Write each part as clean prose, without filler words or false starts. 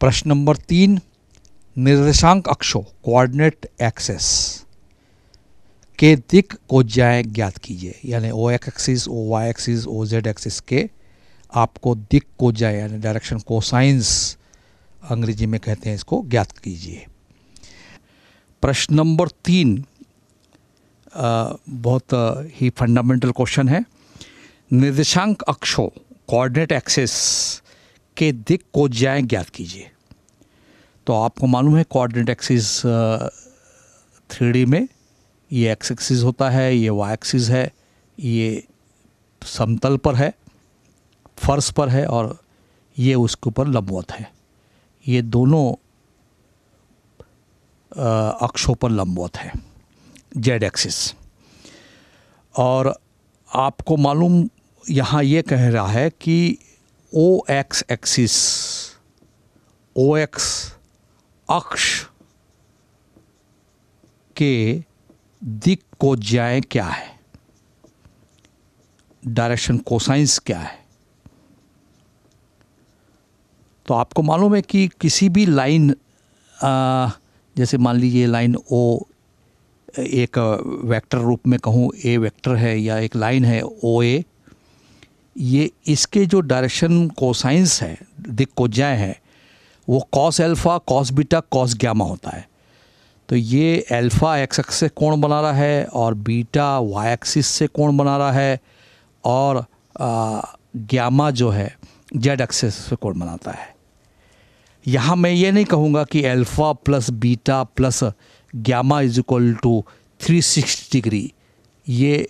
प्रश्न नंबर 3, निर्देशांक अक्षों कोऑर्डिनेट एक्सेस के दिक् कोज्याएं ज्ञात कीजिए। यानी O axis, O Y axis, O Z axis के आपको दिक् कोज्याएं यानी डायरेक्शन कोसाइंस अंग्रेजी में कहते हैं, इसको ज्ञात कीजिए। प्रश्न नंबर 3 बहुत ही फंडामेंटल क्वेश्चन है। निर्देशांक अक्षों कोऑर्डिनेट एक्सेस के दिक् कोज्याएं ज्ञात कीजिए। तो आपको मालूम है कोऑर्डिनेट एक्सिस 3D में ये एक्स एक्सिस होता है, ये वाई एक्सिस है, ये समतल पर है, फर्श पर है और ये उसके ऊपर लंबवत है। ये दोनों अक्षों पर लंबवत है, जेड एक्सिस। और आपको मालूम यहाँ ये कह रहा है कि ओ एक्स एक्सिस, ओ एक्स अक्ष के दिक् कोज्याएं क्या है, डायरेक्शन कोसाइंस क्या है। तो आपको मालूम है कि किसी भी लाइन, जैसे मान लीजिए लाइन ओ एक वेक्टर रूप में कहूँ ए वेक्टर है या एक लाइन है ओ ए, ये इसके जो डायरेक्शन कोसाइंस है, दिक् कोज्याएं है, वो cos alpha, cos beta, cos gamma होता है। तो ये अल्फ़ा एक्स एक्सिस से कोण बना रहा है और बीटा वाई एक्सिस से कोण बना रहा है और गैमा जो है जेड एक्सिस से कोण बनाता है। यहाँ मैं ये नहीं कहूँगा कि alpha plus beta plus gamma is equal to 360 degree, ये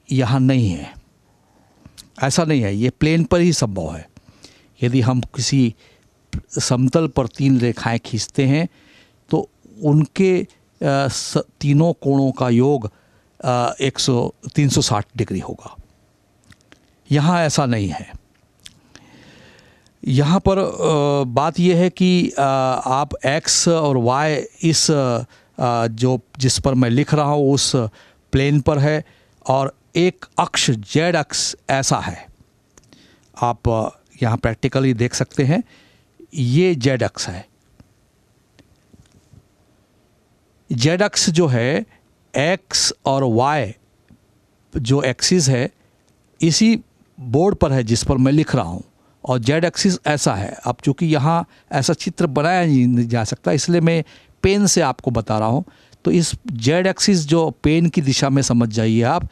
यहाँ नहीं है, ऐसा नहीं है। ये प्लेन पर ही संभव है। यदि हम किसी समतल पर 3 रेखाएं खींचते हैं तो उनके तीनों कोणों का योग 360 डिग्री होगा। यहाँ ऐसा नहीं है। यहाँ पर बात यह है कि आप x और y इस जो जिस पर मैं लिख रहा हूँ उस प्लेन पर है और एक अक्ष जेड अक्ष ऐसा है। आप यहाँ प्रैक्टिकली देख सकते हैं, ये जेड अक्ष है। जेड अक्ष जो है x और y जो एक्सिस है इसी बोर्ड पर है जिस पर मैं लिख रहा हूँ और जेड एक्सिस ऐसा है। अब चूँकि यहाँ ऐसा चित्र बनाया नहीं जा सकता इसलिए मैं पेन से आपको बता रहा हूँ। तो इस जेड एक्सिस जो पेन की दिशा में समझ जाइए आप,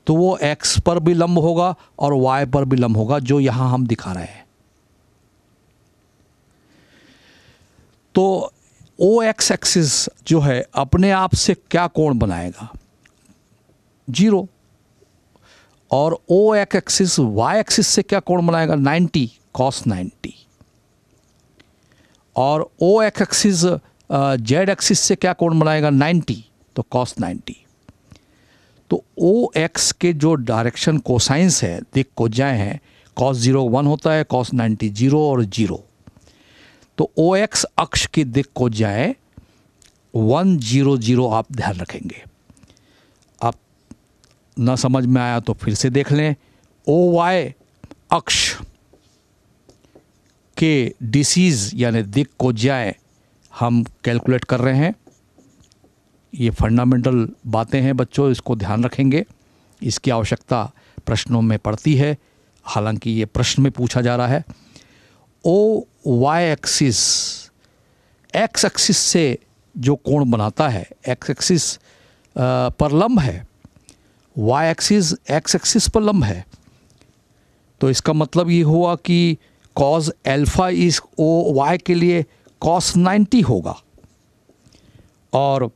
तो वो x पर भी लंब होगा और y पर भी लंब होगा, जो यहाँ हम दिखा रहे हैं। तो ओ एक्स एक्सिस जो है अपने आप से क्या कोण बनाएगा, 0। और ओ एक्स एक्सिस वाई एक्सिस से क्या कोण बनाएगा, 90 cos 90। और ओ एक्स एक्सिस जेड एक्सिस से क्या कोण बनाएगा, 90, तो cos 90। तो ओ एक्स के जो डायरेक्शन कोसाइंस है, दिक् कोज्याएं हैं, cos 0 1 होता है, cos 90 0 और 0। तो ओ एक्स अक्ष की दिक् कोज्याएं 1 0 0 आप ध्यान रखेंगे। आप न समझ में आया तो फिर से देख लें। ओ वाई अक्ष के डिसीज यानी दिक् कोज्याएं हम कैलकुलेट कर रहे हैं। ये फंडामेंटल बातें हैं बच्चों, इसको ध्यान रखेंगे। इसकी आवश्यकता प्रश्नों में पड़ती है, हालांकि ये प्रश्न में पूछा जा रहा है। O Y axis X axis से जो कोण बनाता है, एक्स एक्सिस पर लंब है, वाई एक्सिस एक्स एक्सिस पर लंब है। तो इसका मतलब ये हुआ कि कॉस एल्फा इस ओ वाई के लिए cos 90 होगा और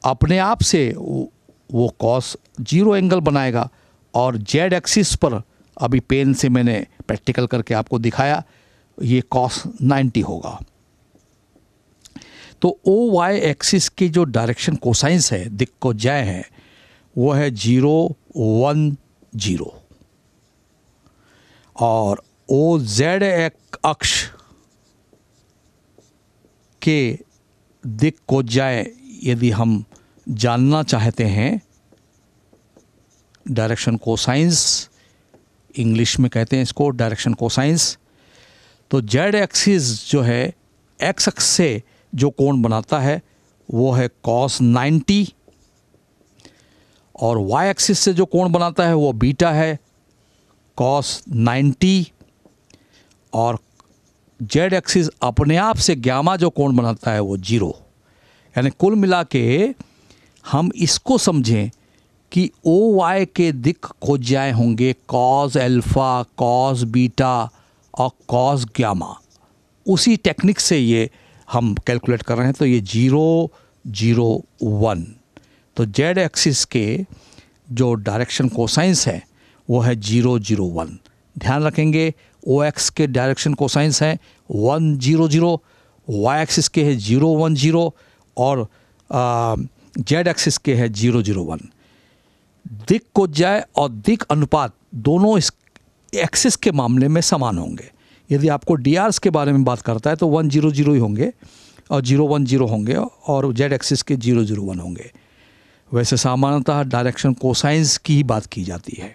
अपने आप से वो cos 0 एंगल बनाएगा। और जेड एक्सिस पर अभी पेन से मैंने प्रैक्टिकल करके आपको दिखाया, ये cos 90 होगा। तो ओ वाई एक्सिस की जो डायरेक्शन कोसाइंस है, दिक् कोज्याएं है, वो है 0 1 0। और ओ जेड अक्ष के दिक् कोज्याएं यदि हम जानना चाहते हैं, डायरेक्शन कोसाइंस इंग्लिश में कहते हैं इसको डायरेक्शन कोसाइंस, तो जेड एक्सिस जो है एक्स अक्ष से जो कोण बनाता है वो है cos 90 और वाई एक्सिस से जो कोण बनाता है वो बीटा है cos 90 और जेड एक्सिस अपने आप से गामा जो कोण बनाता है वो 0। यानी कुल मिला के हम इसको समझें कि ओ वाई के दिक् खोज्याएँ होंगे cos अल्फ़ा, cos बीटा और cos गामा। उसी टेक्निक से ये हम कैलकुलेट कर रहे हैं। तो ये 0 0 1, तो जेड एक्सिस के जो डायरेक्शन कोसाइंस है वो है 0 0 1। ध्यान रखेंगे ओ एक्स के डायरेक्शन कोसाइंस हैं 1 0 0, वाई एक्सिस के है 0 1 0 और जेड एक्सिस के है 0 0 1। दिक् कोज्याय और दिक् अनुपात दोनों इस एक्सिस के मामले में समान होंगे। यदि आपको डीआरस के बारे में बात करता है तो 1 0 0 ही होंगे और 0 1 0 होंगे और जेड एक्सिस के 0 0 1 होंगे। वैसे सामान्यतः डायरेक्शन कोसाइंस की ही बात की जाती है।